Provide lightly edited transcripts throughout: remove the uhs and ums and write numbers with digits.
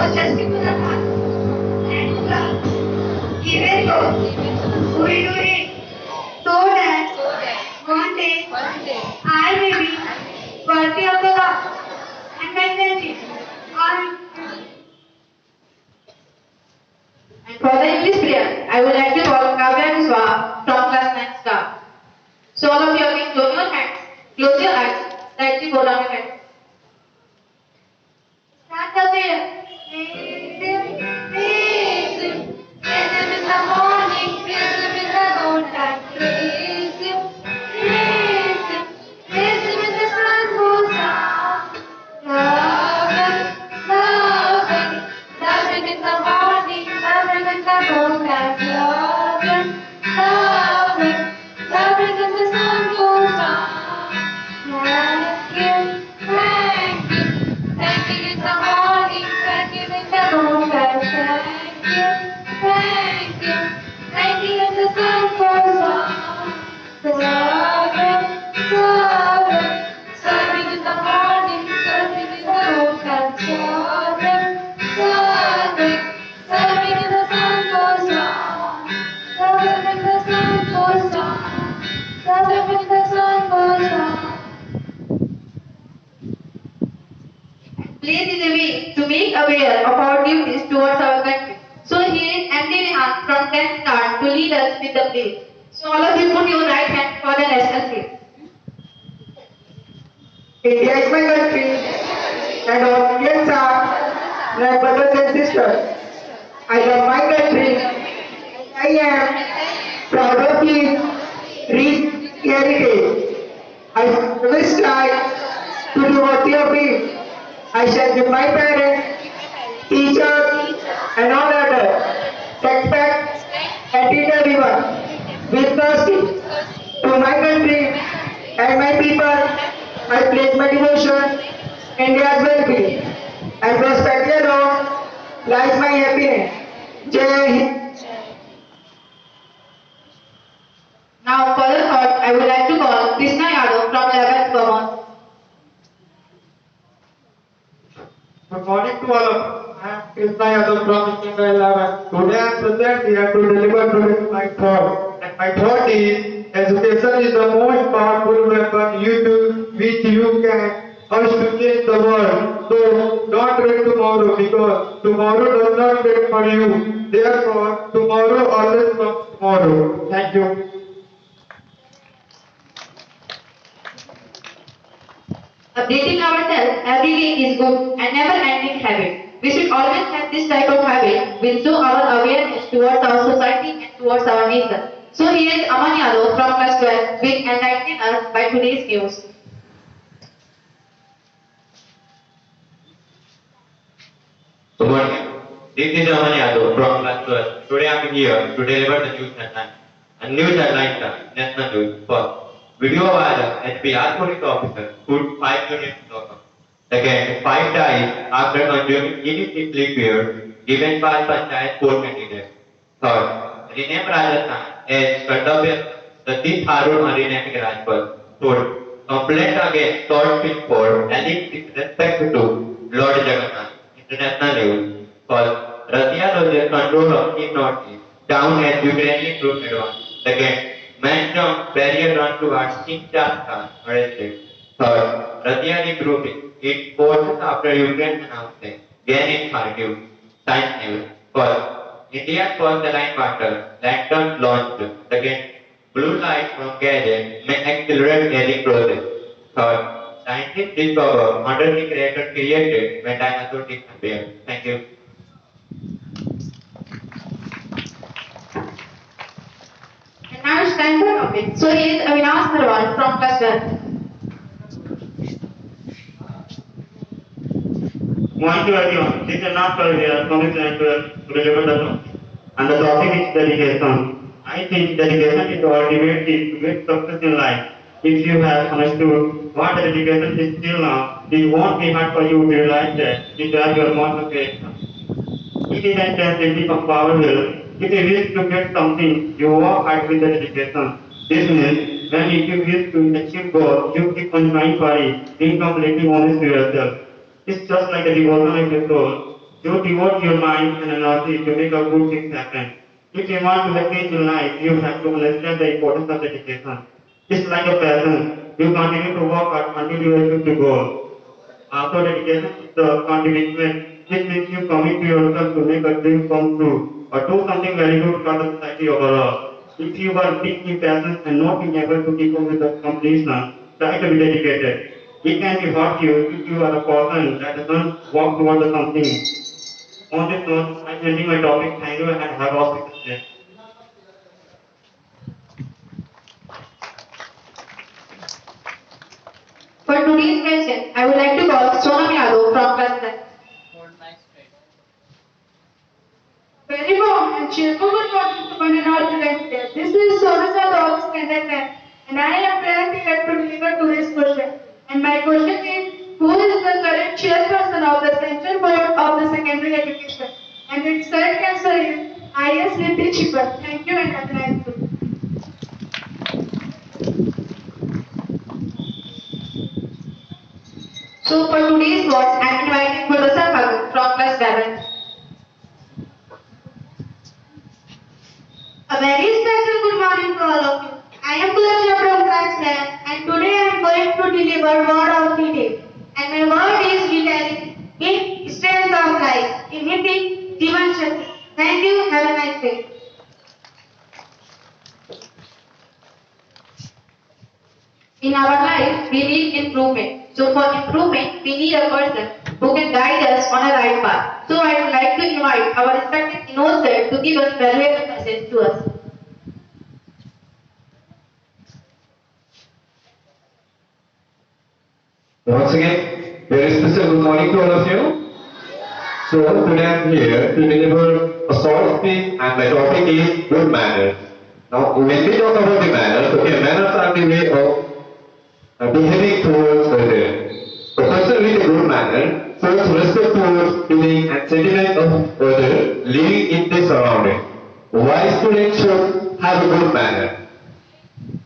successful path and love. Even though we do it so that one day I may be worthy of the love and mentorship. Or And for the English prayer, I would like to call Kavya Kuswa from class 9 staff. So all of you again close your hands, close your eyes, slightly go down your head. start the prayer. Praise Him, praise Him. Praise Him in the morning, praise Him in the noontime. Praise Him, praise Him. Praise Him when the sun goes down. Love Him, love Him. Love Him in the morning, love Him in the noontime. Love Him, love Him. Love Him when the sun goes down. Thank Him, thank Him. Thank Him in the morning, thank Him in the noontime. Thank Him, thank Him. Thank Him when the sun goes down. Love Him, love Him. Serving in the morning, serving in the noontime. Serving, serving. Serving in the sun goes down. Serving when the sun goes down. Serving when the sun goes down. Place is a way to make aware of our duties towards our country. So here is MD Rehan from 10th start to lead us with the play. So all of you put your right hand for the national flag. India is my country, and all Indians are my brothers and sisters. I love my country. I am proud of its rich heritage. I will strive to do worthy of it. I shall give my parents, teachers, and all others respect and treat everyone with mercy. To my country and my people, I place my devotion, India's well-being, and prosperity alone lies my happiness. Jai Hind. Now for the thought, I would like to call Krishna Yadav from 11th Commerce. Good morning to all of you. I am Krishna Yadav from Standard 11. Today I am present here to deliver today my thought. And my thought is, education is the most powerful weapon which you can use to change the world. So don't wait tomorrow because tomorrow does not wait for you. Therefore, tomorrow always comes tomorrow. Thank you. Updating ourselves every day is good and never-ending habit. We should always have this type of habit will show our awareness towards our society and towards our nation. So here is Aman Yadav from class 12 will enlighten us by today's news. Good morning. This is Rani from class 12. Today I am here to deliver the news headline. And news headlines are national news. First, video viral SPR police officer put 5 units locker. Second, 5 died after consuming illicit liquor given by Panchayat poll candidate. Third, rename Rajasthan as Kartavya Satish Harun renamed Rajpal. Fourth, complaint against Third Film Court alleged disrespect to Lord Jagannath. International news. First, Russia loses control of Kiev Northeast, down as Ukrainian troops advance. Second, men from barrier run towards Kinshasa, arrested. Third, Russia regrouping its forces after Ukraine announcing gain in Kharkiv. Science news. First, India's first saline water lantern launched. Second, blue light from gadget may accelerate aging process. Third, scientists discover undersea crater created when dinosaurs disappeared. Thank you. And now it's time for topic. So here is Avinash Narwal from class 12. Morning to everyone. This is not here from the to deliver the topic. And the topic is dedication. I think dedication is the ultimate key to get success in life. If you have understood what the dedication is till now, it won't be hard for you to realize that it is your motivation. It is an intensity of power will. If you wish to get something, you work hard with the dedication. This means when if you wish to achieve goal, you keep on trying for it, being completely honest to yourself. It's just like a devotion of your soul. You devote your mind and energy to make a good things happen. If you want to succeed in life, you have to understand the importance of dedication. It's like a passion. You continue to work hard until you achieve the goal. After dedication is the commitment, which means you commit to yourself to make a dream come true or do something very good for the society overall. If you are big in passion and not being able to keep up with the completion, try to be dedicated. It can be hard to you if you are a person that doesn't walk towards something. On this note, I'm ending my topic. Thank you and have a successful day. For today's question, I would like to call Sonam Yadav from class 10. Very warm and cheerful good morning to one and all present here. This is Sonasa Dog Standard 10 and I am present here to deliver today's question. And my question is, who is the current chairperson of the Central Board of the Secondary Education? And its correct answer is I.S. Niti Chipper. Thank you and have a nice day. So for today's words, I am inviting Professor Bhagat from class 11. A very special good morning to all of you. I am Kulakshya from class 10 and today I am going to deliver word of the day. And my word is vitality, means strength of life. In Hindi, Jivan Shakti. Thank you. Have a nice day. In our life, we need improvement. So for improvement, we need a person who can guide us on a right path. So I would like to invite our respected innocent to give us valuable message to us. Once again, very special good morning to all of you. So today I'm here to deliver a short speech and my topic is good manners. Now when we talk about the manners, okay, manners are the way of behaving towards others. A person with a good manner shows respect towards feeling and sentiments of others living in the surrounding. Why students should have a good manner?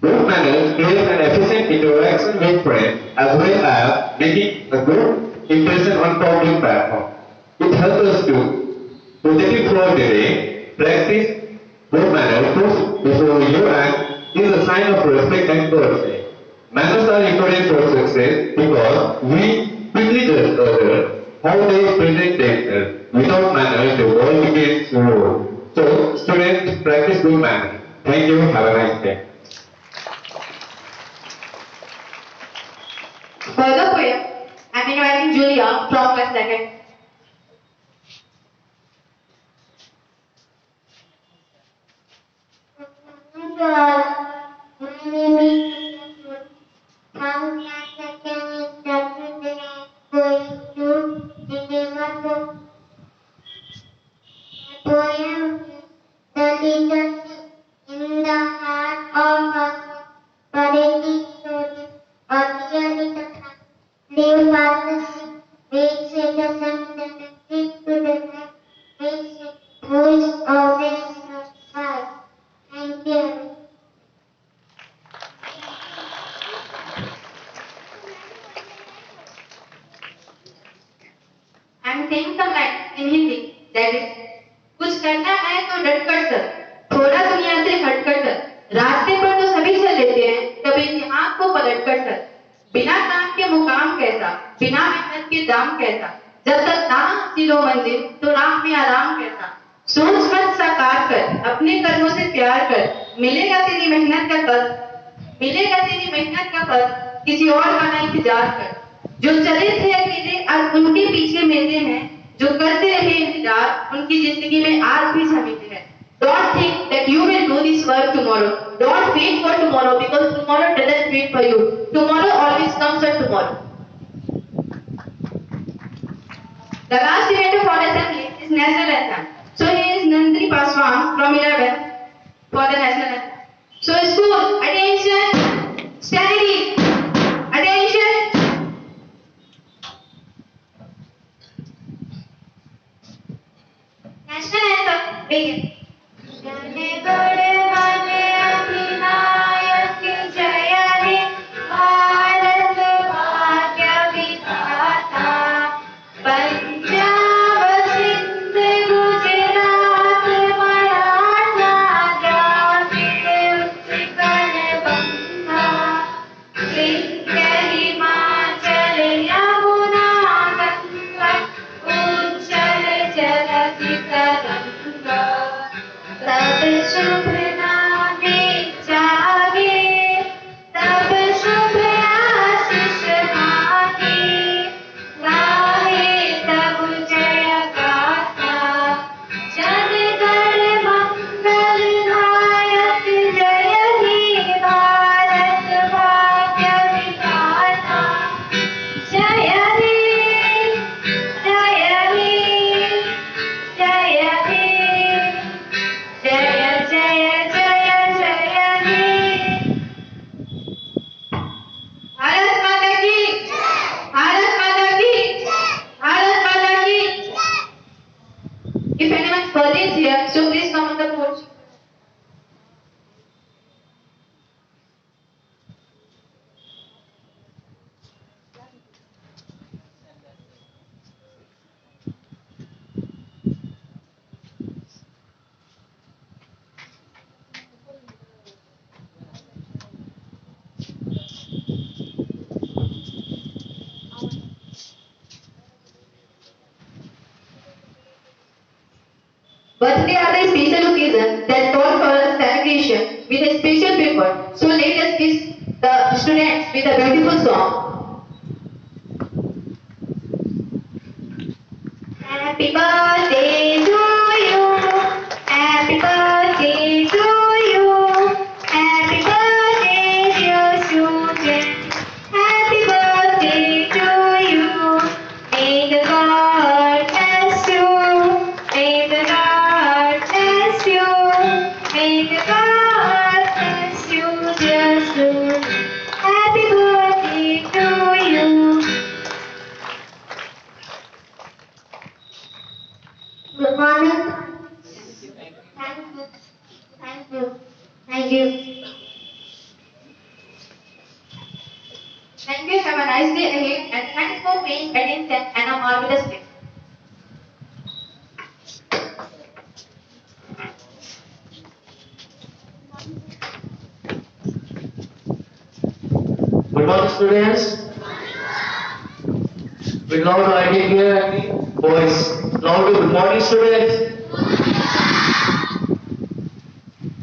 Good manners create an efficient interaction with friends as well as making a good impression on public platform. It helps us to positive throughout the day, practice good manners puts before you and is a sign of respect and courtesy. Manners are important for success because we quickly judge others how they present themselves. Without manners, the world begins rude. So, students, practice good manners. Thank you. Have a nice day. For the poem, I am inviting Julia from class 2nd. My name is from class second that today I am going to deliver the poem The Leadership in the Heart of a Parenting Story or Clearly the Live Partnership makes it a sensitive to the fact makes it voice of their right. Thank you. I am saying some lines in Hindi that is कुछ करना है तो डट कर कर थोड़ा दुनिया से हट कर कर रास्ते पर तो सभी चल लेते हैं कभी इतिहास को पलट कर कर बिना काम के मुकाम कैसा बिना मेहनत के दाम कैसा जब तक ना हासिल हो मंजिल तो राह में आराम कैसा सोच मत साकार कर अपने कर्मों से प्यार कर मिलेगा तेरी मेहनत का फल मिलेगा तेरी मेहनत का फल किसी और का ना इंतजार कर जो चले थे अकेले आज उनके पीछे मेले हैं जो करते रहे इंतजार उनकी जिंदगी में आज भी झमेले हैं Don't think that you will do this work tomorrow. Don't wait for tomorrow because tomorrow doesn't wait for you. Tomorrow always comes on tomorrow. The last event of our assembly is national anthem. So here is Nandri Paswan from 11 for the national anthem. So school, attention, steady, attention. National anthem, begin. जने गण मन अधिनायक जय हे भारत भाग्य विधाता पंजाब शुभ नामे जागे, तब शुभ आशीष मांगे, गाहे तब जय गाथा, जन गण मंगल नायक, जय हे भारत भाग्य विधाता। जय हे, जय हे, जय हे, जय जय जय जय हे। भारत माता की, भारत माता की, भारत माता की. If anyone's birthday is here, so please come on the porch. Birthday are the special occasion that call for a celebration with a special paper. So let us kiss the students with a beautiful song. Happy birthday to you. Happy birthday to you. Happy birthday, dear student. Happy birthday to you. May the God bless you. May the God bless you. May the God bless you, dear student. Happy birthday to you. Good morning. Thank you. Thank you. Thank you. Thank you. Have a nice day ahead and thanks for paying attention and a marvelous day. Good morning, students. We now I can hear any voice. Loud. Good morning, students.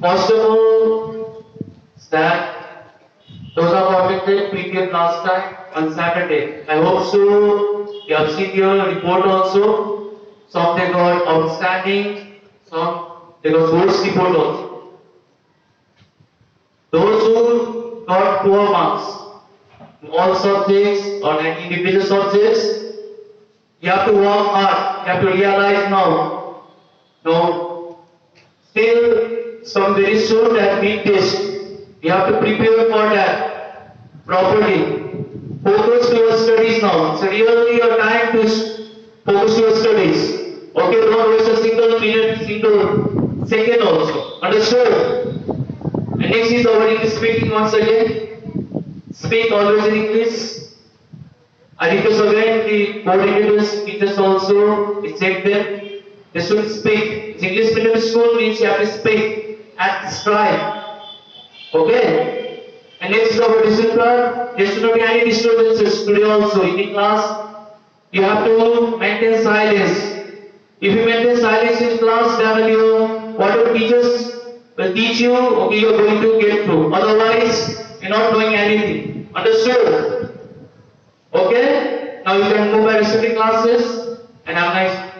First of all, that those are completed previous last time on Saturday. I hope so. You have seen your report also. Some they got outstanding, some they got worst report also. Those who got poor marks in all subjects or any individual subjects, you have to work hard. You have to realize now. No, still some very soon that big test. You have to prepare for that properly. Focus to your studies now. So really your time to focus to your studies. Okay, don't waste a single minute, single second also. Understood? And next is our English speaking once again. Speak always in English. I request again the coordinators, teachers also, we check them. They should speak. It's English medium school means you have to speak at strive. Okay? And next is our discipline. There should not be any disturbances today also in the class. You have to maintain silence. If you maintain silence in class, then you whatever teachers will teach you, okay, you are going to get through. Otherwise, you're not doing anything. Understood? Okay? Now you can move by receiving classes and have a nice